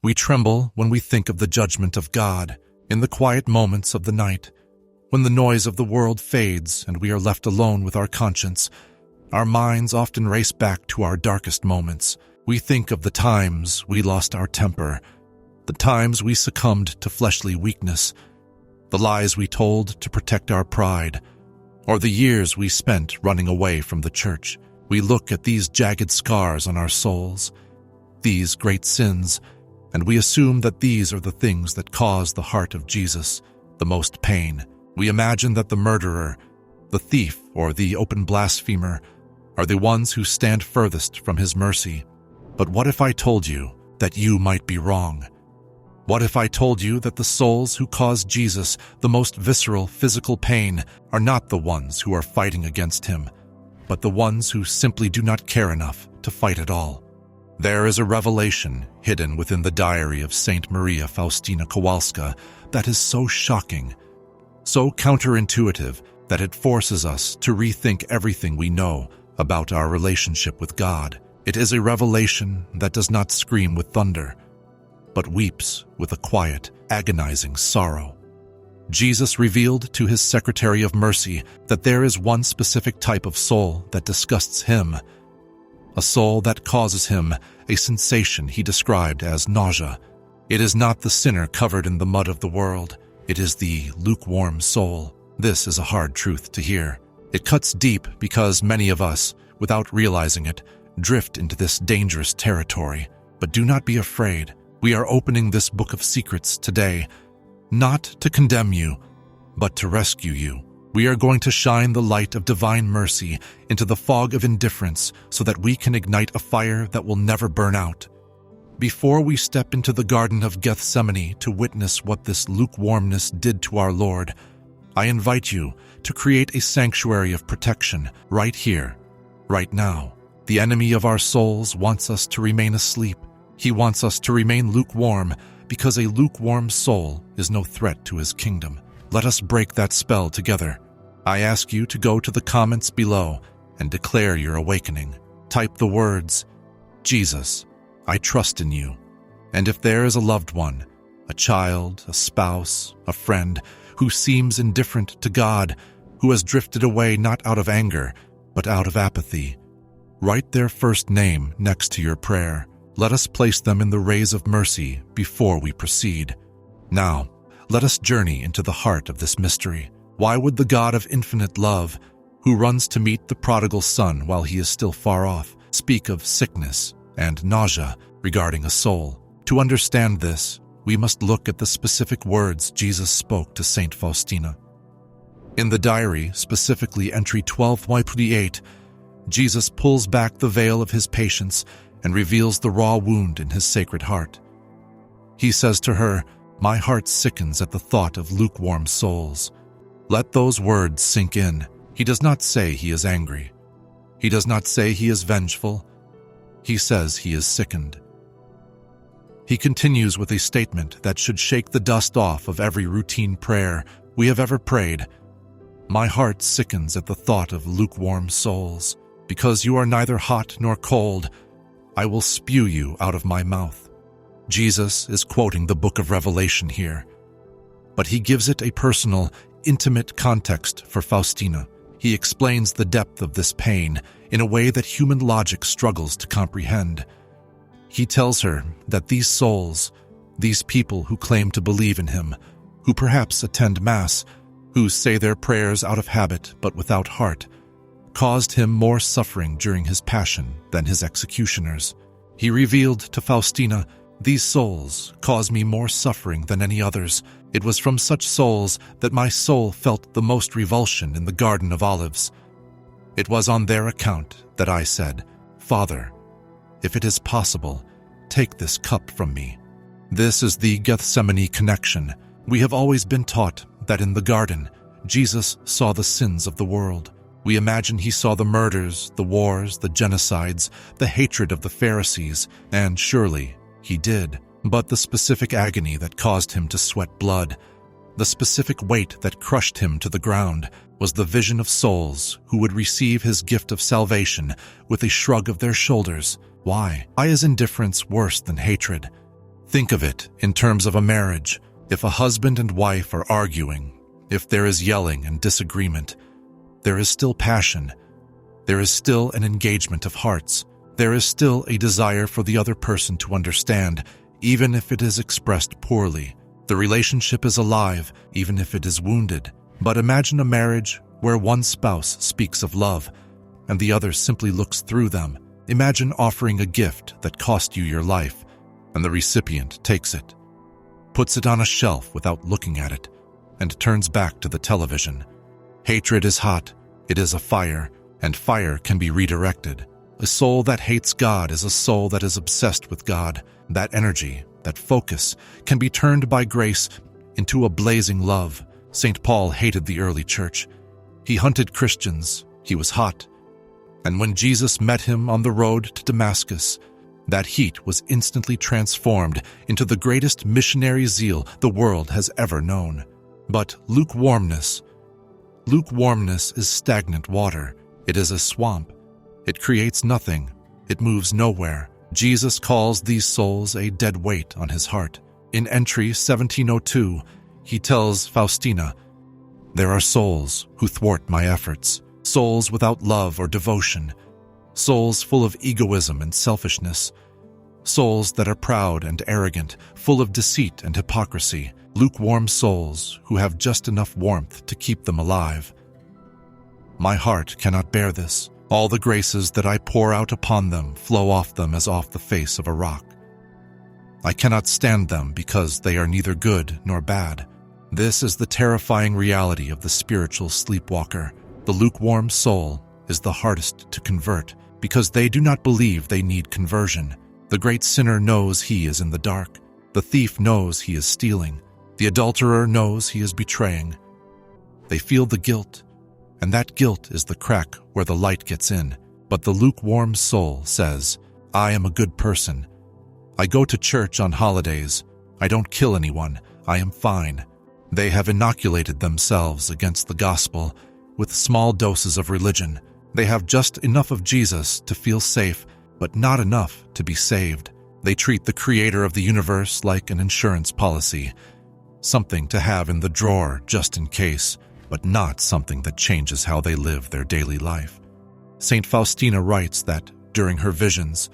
We tremble when we think of the judgment of God in the quiet moments of the night, when the noise of the world fades and we are left alone with our conscience. Our minds often race back to our darkest moments. We think of the times we lost our temper, the times we succumbed to fleshly weakness, the lies we told to protect our pride, or the years we spent running away from the church. We look at these jagged scars on our souls, these great sins, and we assume that these are the things that cause the heart of Jesus the most pain. We imagine that the murderer, the thief, or the open blasphemer are the ones who stand furthest from his mercy. But what if I told you that you might be wrong? What if I told you that the souls who cause Jesus the most visceral physical pain are not the ones who are fighting against him, but the ones who simply do not care enough to fight at all? There is a revelation hidden within the diary of Saint Maria Faustina Kowalska that is so shocking, so counterintuitive, that it forces us to rethink everything we know about our relationship with God. It is a revelation that does not scream with thunder, but weeps with a quiet, agonizing sorrow. Jesus revealed to his secretary of mercy that there is one specific type of soul that disgusts him, a soul that causes him a sensation he described as nausea. It is not the sinner covered in the mud of the world. It is the lukewarm soul. This is a hard truth to hear. It cuts deep because many of us, without realizing it, drift into this dangerous territory. But do not be afraid. We are opening this book of secrets today, not to condemn you, but to rescue you. We are going to shine the light of divine mercy into the fog of indifference so that we can ignite a fire that will never burn out. Before we step into the Garden of Gethsemane to witness what this lukewarmness did to our Lord, I invite you to create a sanctuary of protection right here, right now. The enemy of our souls wants us to remain asleep. He wants us to remain lukewarm because a lukewarm soul is no threat to his kingdom. Let us break that spell together. I ask you to go to the comments below and declare your awakening. Type the words, "Jesus, I trust in you." And if there is a loved one, a child, a spouse, a friend, who seems indifferent to God, who has drifted away not out of anger, but out of apathy, write their first name next to your prayer. Let us place them in the rays of mercy before we proceed. Now, let us journey into the heart of this mystery. Why would the God of infinite love, who runs to meet the prodigal son while he is still far off, speak of sickness and nausea regarding a soul? To understand this, we must look at the specific words Jesus spoke to Saint Faustina. In the diary, specifically entry 12:8, Jesus pulls back the veil of his patience and reveals the raw wound in his sacred heart. He says to her, "My heart sickens at the thought of lukewarm souls." Let those words sink in. He does not say he is angry. He does not say he is vengeful. He says he is sickened. He continues with a statement that should shake the dust off of every routine prayer we have ever prayed. "My heart sickens at the thought of lukewarm souls. Because you are neither hot nor cold, I will spew you out of my mouth." Jesus is quoting the book of Revelation here, but he gives it a personal, intimate context for Faustina. He explains the depth of this pain in a way that human logic struggles to comprehend. He tells her that these souls, these people who claim to believe in him, who perhaps attend Mass, who say their prayers out of habit but without heart, caused him more suffering during his passion than his executioners. He revealed to Faustina, "These souls cause me more suffering than any others. It was from such souls that my soul felt the most revulsion in the Garden of Olives. It was on their account that I said, 'Father, if it is possible, take this cup from me.'" This is the Gethsemane connection. We have always been taught that in the garden, Jesus saw the sins of the world. We imagine he saw the murders, the wars, the genocides, the hatred of the Pharisees, and surely he did. But the specific agony that caused him to sweat blood, the specific weight that crushed him to the ground, was the vision of souls who would receive his gift of salvation with a shrug of their shoulders. Why is indifference worse than hatred? Think of it in terms of a marriage. If a husband and wife are arguing, if there is yelling and disagreement, there is still passion. There is still an engagement of hearts. There is still a desire for the other person to understand, even if it is expressed poorly. The relationship is alive, even if it is wounded. But imagine a marriage where one spouse speaks of love, and the other simply looks through them. Imagine offering a gift that cost you your life, and the recipient takes it, puts it on a shelf without looking at it, and turns back to the television. Hatred is hot, it is a fire, and fire can be redirected. A soul that hates God is a soul that is obsessed with God. That energy, that focus, can be turned by grace into a blazing love. St. Paul hated the early church. He hunted Christians. He was hot. And when Jesus met him on the road to Damascus, that heat was instantly transformed into the greatest missionary zeal the world has ever known. But lukewarmness is stagnant water. It is a swamp. It creates nothing. It moves nowhere. Jesus calls these souls a dead weight on his heart. In Entry 1702, he tells Faustina, "There are souls who thwart my efforts, souls without love or devotion, souls full of egoism and selfishness, souls that are proud and arrogant, full of deceit and hypocrisy, lukewarm souls who have just enough warmth to keep them alive. My heart cannot bear this. All the graces that I pour out upon them flow off them as off the face of a rock. I cannot stand them because they are neither good nor bad." This is the terrifying reality of the spiritual sleepwalker. The lukewarm soul is the hardest to convert because they do not believe they need conversion. The great sinner knows he is in the dark. The thief knows he is stealing. The adulterer knows he is betraying. They feel the guilt, and that guilt is the crack where the light gets in. But the lukewarm soul says, "I am a good person. I go to church on holidays. I don't kill anyone. I am fine." They have inoculated themselves against the gospel with small doses of religion. They have just enough of Jesus to feel safe, but not enough to be saved. They treat the creator of the universe like an insurance policy, something to have in the drawer just in case, but not something that changes how they live their daily life. St. Faustina writes that, during her visions,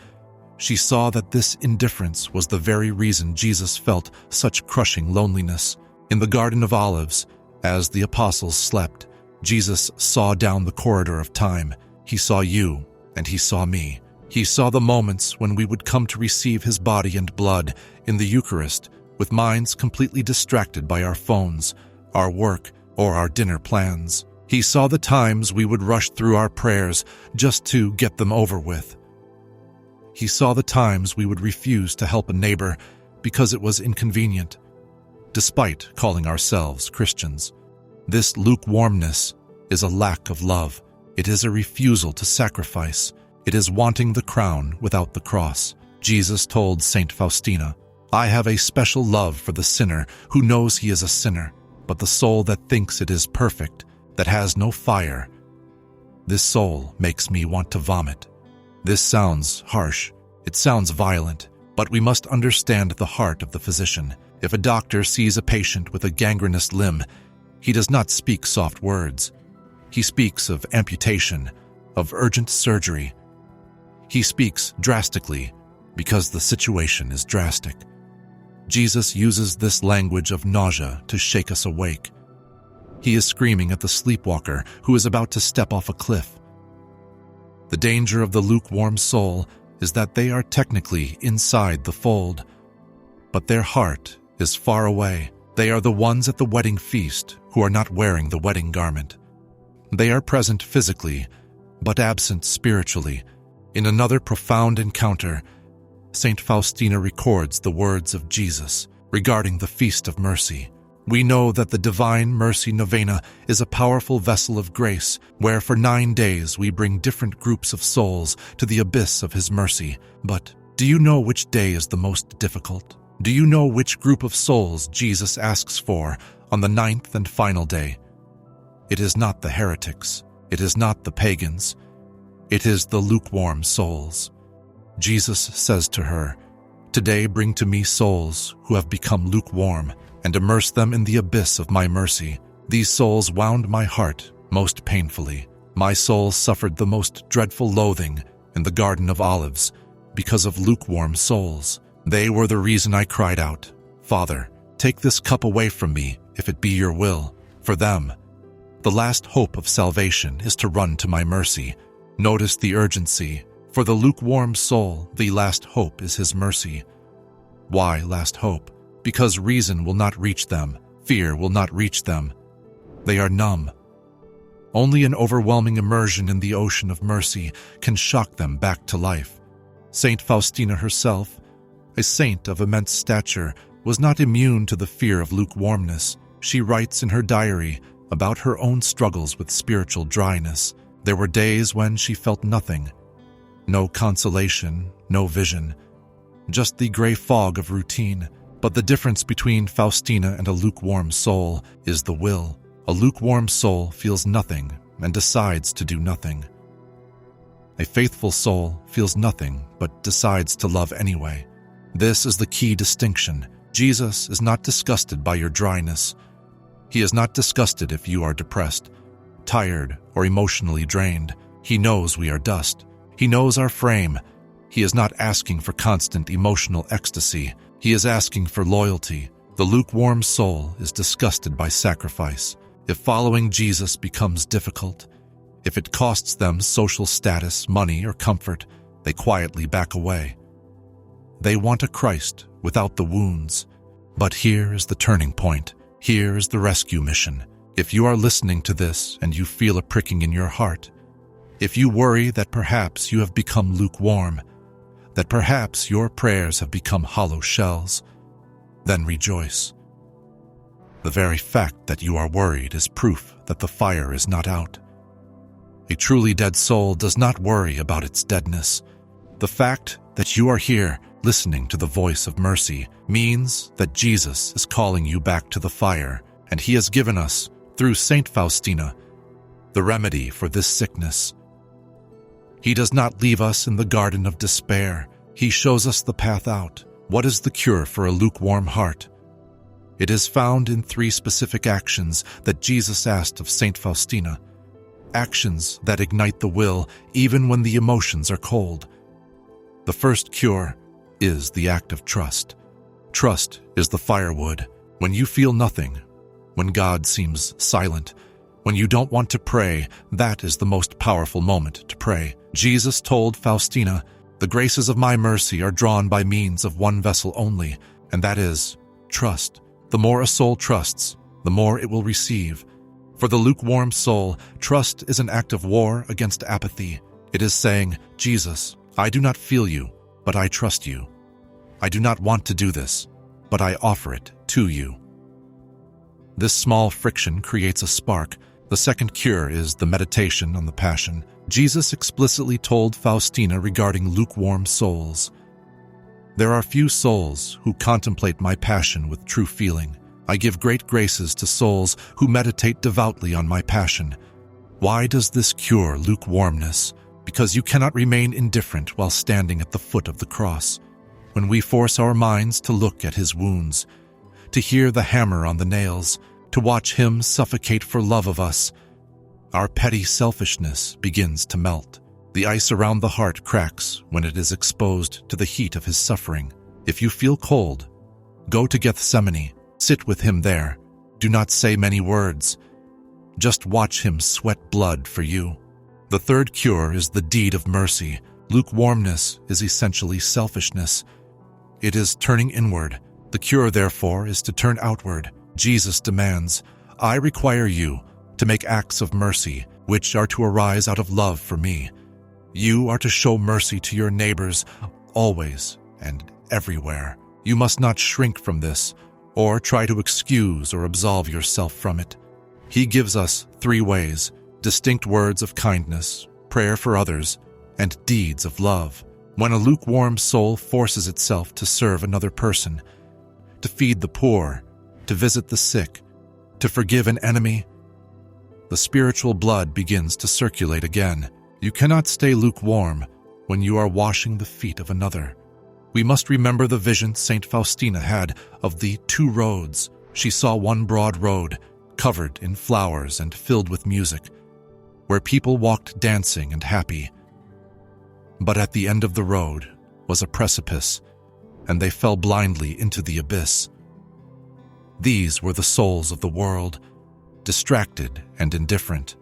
she saw that this indifference was the very reason Jesus felt such crushing loneliness. In the Garden of Olives, as the apostles slept, Jesus saw down the corridor of time. He saw you, and he saw me. He saw the moments when we would come to receive his body and blood in the Eucharist, with minds completely distracted by our phones, our work, or our dinner plans. He saw the times we would rush through our prayers just to get them over with. He saw the times we would refuse to help a neighbor because it was inconvenient, despite calling ourselves Christians. This lukewarmness is a lack of love. It is a refusal to sacrifice. It is wanting the crown without the cross. Jesus told St. Faustina, "I have a special love for the sinner who knows he is a sinner, but the soul that thinks it is perfect, that has no fire, this soul makes me want to vomit." This sounds harsh. It sounds violent, but we must understand the heart of the physician. If a doctor sees a patient with a gangrenous limb, he does not speak soft words. He speaks of amputation, of urgent surgery. He speaks drastically because the situation is drastic. Jesus uses this language of nausea to shake us awake. He is screaming at the sleepwalker who is about to step off a cliff. The danger of the lukewarm soul is that they are technically inside the fold, but their heart is far away. They are the ones at the wedding feast who are not wearing the wedding garment. They are present physically, but absent spiritually. In another profound encounter, St. Faustina records the words of Jesus regarding the Feast of Mercy. We know that the Divine Mercy Novena is a powerful vessel of grace, where for 9 days we bring different groups of souls to the abyss of His mercy. But do you know which day is the most difficult? Do you know which group of souls Jesus asks for on the 9th and final day? It is not the heretics. It is not the pagans. It is the lukewarm souls. Jesus says to her, Today bring to me souls who have become lukewarm, and immerse them in the abyss of my mercy. These souls wound my heart most painfully. My soul suffered the most dreadful loathing in the Garden of Olives because of lukewarm souls. They were the reason I cried out, "Father, take this cup away from me, if it be your will." For them, the last hope of salvation is to run to my mercy. Notice the urgency. For the lukewarm soul, the last hope is his mercy. Why last hope? Because reason will not reach them. Fear will not reach them. They are numb. Only an overwhelming immersion in the ocean of mercy can shock them back to life. Saint Faustina herself, a saint of immense stature, was not immune to the fear of lukewarmness. She writes in her diary about her own struggles with spiritual dryness. There were days when she felt nothing. No consolation, no vision, just the gray fog of routine. But the difference between Faustina and a lukewarm soul is the will. A lukewarm soul feels nothing and decides to do nothing. A faithful soul feels nothing but decides to love anyway. This is the key distinction. Jesus is not disgusted by your dryness. He is not disgusted if you are depressed, tired, or emotionally drained. He knows we are dust. He knows our frame. He is not asking for constant emotional ecstasy. He is asking for loyalty. The lukewarm soul is disgusted by sacrifice. If following Jesus becomes difficult, if it costs them social status, money, or comfort, they quietly back away. They want a Christ without the wounds. But here is the turning point. Here is the rescue mission. If you are listening to this and you feel a pricking in your heart, if you worry that perhaps you have become lukewarm, that perhaps your prayers have become hollow shells, then rejoice. The very fact that you are worried is proof that the fire is not out. A truly dead soul does not worry about its deadness. The fact that you are here listening to the voice of mercy means that Jesus is calling you back to the fire, and he has given us, through Saint Faustina, the remedy for this sickness. He does not leave us in the garden of despair. He shows us the path out. What is the cure for a lukewarm heart? It is found in 3 specific actions that Jesus asked of Saint Faustina. Actions that ignite the will even when the emotions are cold. The first cure is the act of trust. Trust is the firewood. When you feel nothing, when God seems silent, when you don't want to pray, that is the most powerful moment to pray. Jesus told Faustina, "The graces of my mercy are drawn by means of one vessel only, and that is trust. The more a soul trusts, the more it will receive." For the lukewarm soul, trust is an act of war against apathy. It is saying, "Jesus, I do not feel you, but I trust you. I do not want to do this, but I offer it to you." This small friction creates a spark. The second cure is the meditation on the Passion. Jesus explicitly told Faustina regarding lukewarm souls, "There are few souls who contemplate my passion with true feeling. I give great graces to souls who meditate devoutly on my passion." Why does this cure lukewarmness? Because you cannot remain indifferent while standing at the foot of the cross. When we force our minds to look at his wounds, to hear the hammer on the nails, to watch him suffocate for love of us, our petty selfishness begins to melt. The ice around the heart cracks when it is exposed to the heat of his suffering. If you feel cold, go to Gethsemane, sit with him there. Do not say many words. Just watch him sweat blood for you. The third cure is the deed of mercy. Lukewarmness is essentially selfishness. It is turning inward. The cure, therefore, is to turn outward. Jesus demands, "I require you to make acts of mercy, which are to arise out of love for me. You are to show mercy to your neighbors always and everywhere. You must not shrink from this, or try to excuse or absolve yourself from it." He gives us 3 ways: distinct words of kindness, prayer for others, and deeds of love. When a lukewarm soul forces itself to serve another person, to feed the poor, to visit the sick, to forgive an enemy, the spiritual blood begins to circulate again. You cannot stay lukewarm when you are washing the feet of another. We must remember the vision Saint Faustina had of the two roads. She saw one broad road, covered in flowers and filled with music, where people walked dancing and happy. But at the end of the road was a precipice, and they fell blindly into the abyss. These were the souls of the world, distracted and indifferent.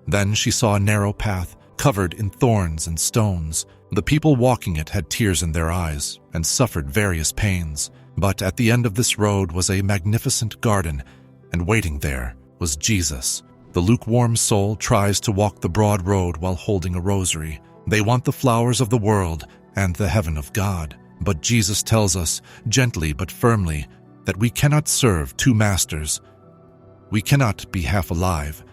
Then she saw a narrow path, covered in thorns and stones. The people walking it had tears in their eyes and suffered various pains. But at the end of this road was a magnificent garden, and waiting there was Jesus. The lukewarm soul tries to walk the broad road while holding a rosary. They want the flowers of the world and the heaven of God. But Jesus tells us, gently but firmly, that we cannot serve two masters. We cannot be half alive.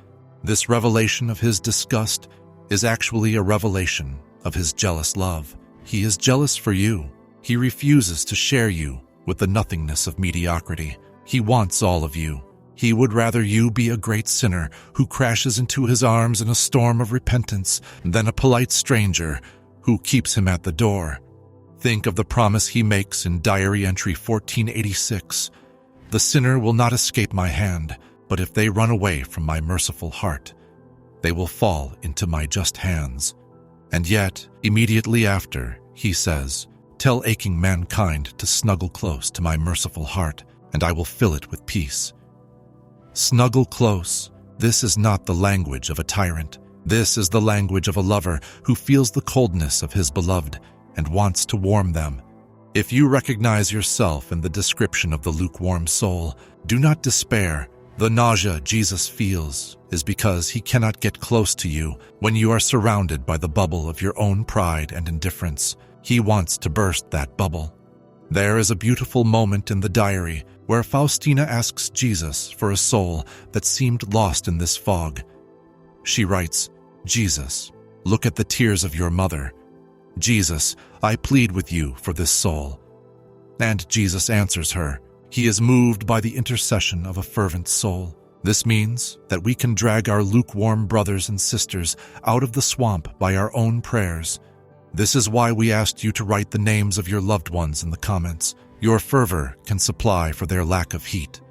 This revelation of his disgust is actually a revelation of his jealous love. He is jealous for you. He refuses to share you with the nothingness of mediocrity. He wants all of you. He would rather you be a great sinner who crashes into his arms in a storm of repentance than a polite stranger who keeps him at the door. Think of the promise he makes in Diary Entry 1486. The sinner will not escape my hand, but if they run away from my merciful heart, they will fall into my just hands. And yet, immediately after, he says, tell aching mankind to snuggle close to my merciful heart, and I will fill it with peace. Snuggle close. This is not the language of a tyrant. This is the language of a lover who feels the coldness of his beloved and wants to warm them. If you recognize yourself in the description of the lukewarm soul, do not despair. The nausea Jesus feels is because he cannot get close to you when you are surrounded by the bubble of your own pride and indifference. He wants to burst that bubble. There is a beautiful moment in the diary where Faustina asks Jesus for a soul that seemed lost in this fog. She writes, Jesus, look at the tears of your mother. Jesus, I plead with you for this soul. And Jesus answers her. He is moved by the intercession of a fervent soul. This means that we can drag our lukewarm brothers and sisters out of the swamp by our own prayers. This is why we asked you to write the names of your loved ones in the comments. Your fervor can supply for their lack of heat.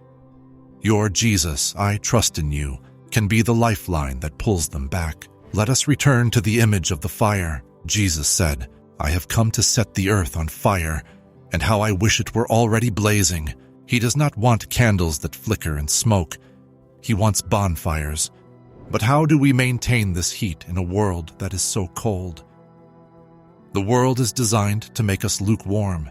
Your Jesus, I trust in you, can be the lifeline that pulls them back. Let us return to the image of the fire. Jesus said, I have come to set the earth on fire, and how I wish it were already blazing. He does not want candles that flicker and smoke. He wants bonfires. But how do we maintain this heat in a world that is so cold? The world is designed to make us lukewarm.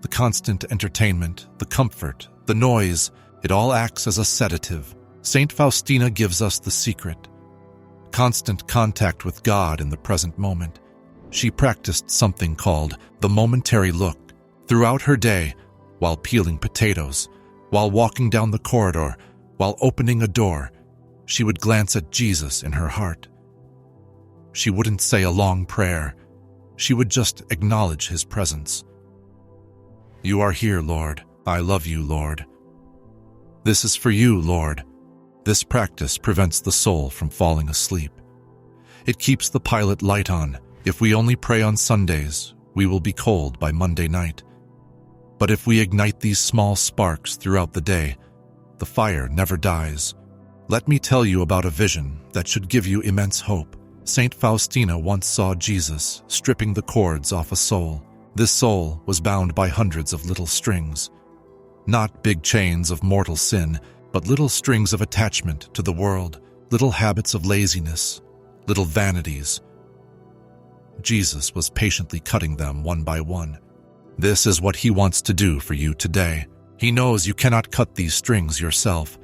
The constant entertainment, the comfort, the noise, it all acts as a sedative. Saint Faustina gives us the secret. Constant contact with God in the present moment. She practiced something called the momentary look. Throughout her day, while peeling potatoes, while walking down the corridor, while opening a door, she would glance at Jesus in her heart. She wouldn't say a long prayer. She would just acknowledge his presence. You are here, Lord. I love you, Lord. This is for you, Lord. This practice prevents the soul from falling asleep. It keeps the pilot light on. If we only pray on Sundays, we will be cold by Monday night. But if we ignite these small sparks throughout the day, the fire never dies. Let me tell you about a vision that should give you immense hope. Saint Faustina once saw Jesus stripping the cords off a soul. This soul was bound by hundreds of little strings. Not big chains of mortal sin, but little strings of attachment to the world, little habits of laziness, little vanities. Jesus was patiently cutting them one by one. This is what he wants to do for you today. He knows you cannot cut these strings yourself.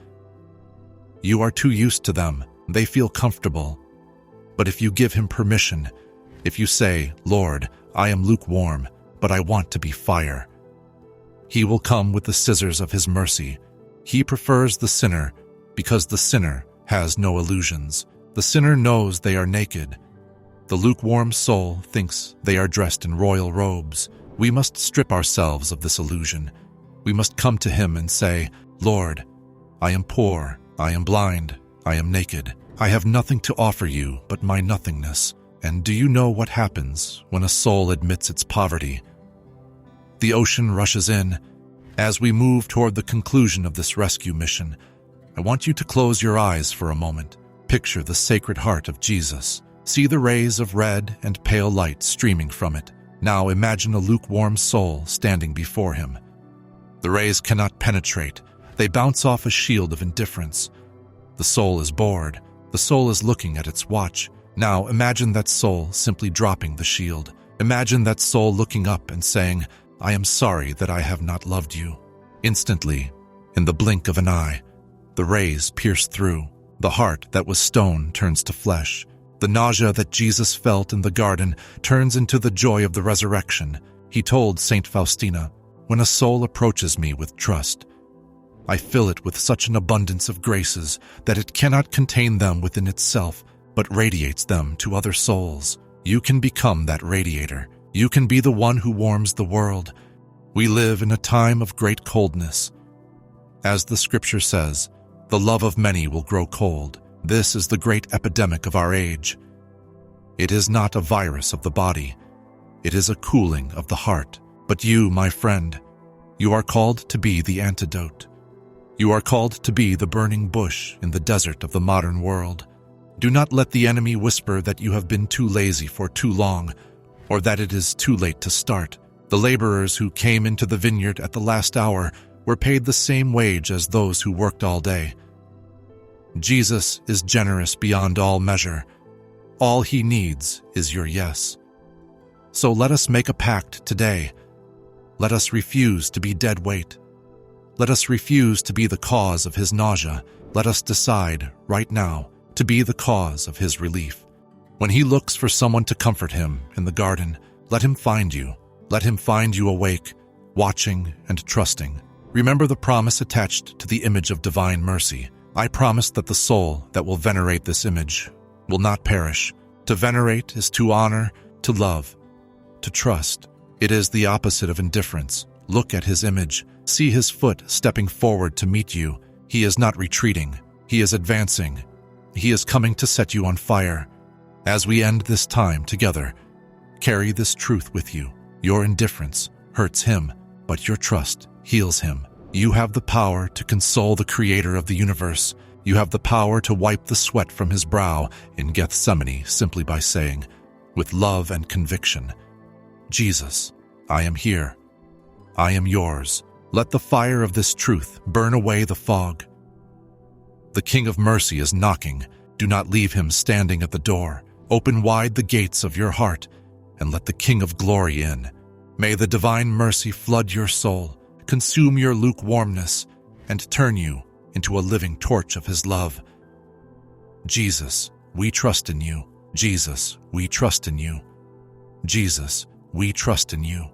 You are too used to them. They feel comfortable. But if you give him permission, if you say, Lord, I am lukewarm, but I want to be fire, he will come with the scissors of his mercy. He prefers the sinner because the sinner has no illusions. The sinner knows they are naked. The lukewarm soul thinks they are dressed in royal robes. We must strip ourselves of this illusion. We must come to him and say, Lord, I am poor, I am blind, I am naked. I have nothing to offer you but my nothingness. And do you know what happens when a soul admits its poverty? The ocean rushes in. As we move toward the conclusion of this rescue mission, I want you to close your eyes for a moment. Picture the Sacred Heart of Jesus. See the rays of red and pale light streaming from it. Now imagine a lukewarm soul standing before him. The rays cannot penetrate. They bounce off a shield of indifference. The soul is bored. The soul is looking at its watch. Now imagine that soul simply dropping the shield. Imagine that soul looking up and saying, "I am sorry that I have not loved you." Instantly, in the blink of an eye, the rays pierce through. The heart that was stone turns to flesh. The nausea that Jesus felt in the garden turns into the joy of the resurrection. He told Saint Faustina, "When a soul approaches me with trust, I fill it with such an abundance of graces that it cannot contain them within itself, but radiates them to other souls." You can become that radiator. You can be the one who warms the world. We live in a time of great coldness. As the scripture says, the love of many will grow cold. This is the great epidemic of our age. It is not a virus of the body. It is a cooling of the heart. But you, my friend, you are called to be the antidote. You are called to be the burning bush in the desert of the modern world. Do not let the enemy whisper that you have been too lazy for too long, or that it is too late to start. The laborers who came into the vineyard at the last hour were paid the same wage as those who worked all day. Jesus is generous beyond all measure. All he needs is your yes. So let us make a pact today. Let us refuse to be dead weight. Let us refuse to be the cause of his nausea. Let us decide right now to be the cause of his relief. When he looks for someone to comfort him in the garden, let him find you. Let him find you awake, watching and trusting. Remember the promise attached to the image of divine mercy. I promise that the soul that will venerate this image will not perish. To venerate is to honor, to love, to trust. It is the opposite of indifference. Look at his image. See his foot stepping forward to meet you. He is not retreating. He is advancing. He is coming to set you on fire. As we end this time together, carry this truth with you. Your indifference hurts him, but your trust heals him. You have the power to console the creator of the universe. You have the power to wipe the sweat from his brow in Gethsemane simply by saying, with love and conviction, "Jesus, I am here. I am yours." Let the fire of this truth burn away the fog. The King of Mercy is knocking. Do not leave him standing at the door. Open wide the gates of your heart and let the King of Glory in. May the divine mercy flood your soul, consume your lukewarmness, and turn you into a living torch of his love. Jesus, we trust in you. Jesus, we trust in you. Jesus, we trust in you.